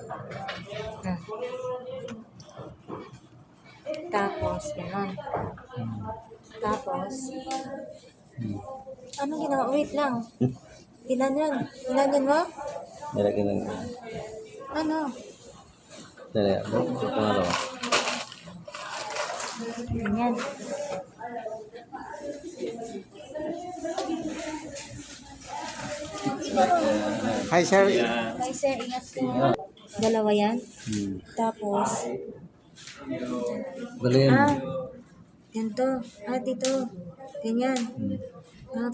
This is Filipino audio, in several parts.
Ah. Tapos, gano'n. Tapos, ano ginawa? Wait lang. Ginanyan. Ginanyan mo? Nilagyan ng... Ano? Nilagyan. Pangalawa. Ganyan. Hi, sir. Hi, sir. Ingat po. Dalawa yan. Tapos, Dali yan. ganito. Dito. Ganyan.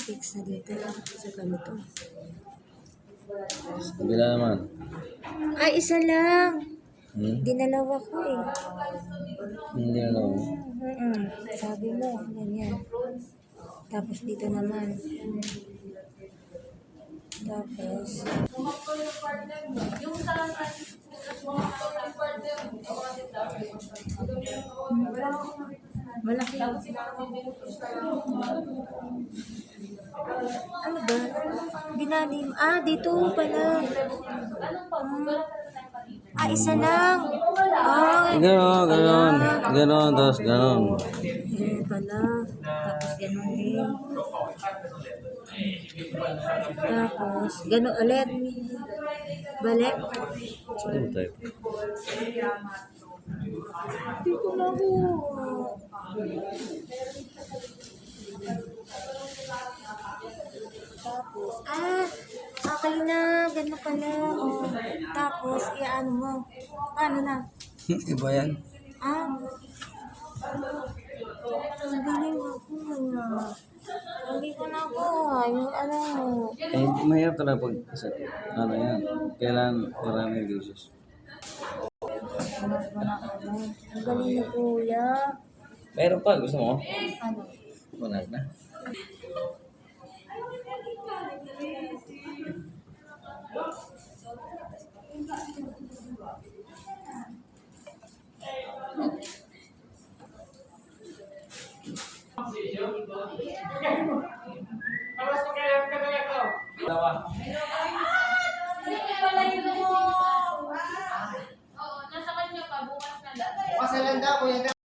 Fix na dito. Sa ganito. Kabila naman. Isa lang. Hmm? Dinalawa ko eh. Hindi na lang. Sabi mo, ganyan. Tapos dito naman. Tapos, malaki. Ano ba? Binalim. Dito pala. Isa lang. Ganon, ganon. Ganon, tapos ganon. Pala. Tapos ganon din. Tapos, ganon ulit. Balik. Sige tayo. Hindi ko nakuha. Tapos, okay na. Gano'n pala. Tapos, iano mo. Paano na? Iba yan. Ang galing ako. Hindi ko nakuha. Yung ano. Mahirap talaga pag ano yan. Kailan maraming uses. Ang galing ni Kuya. Meron pa. Gusto mo? Ano? Wala na. Nasa kanya pa, bukas na lang.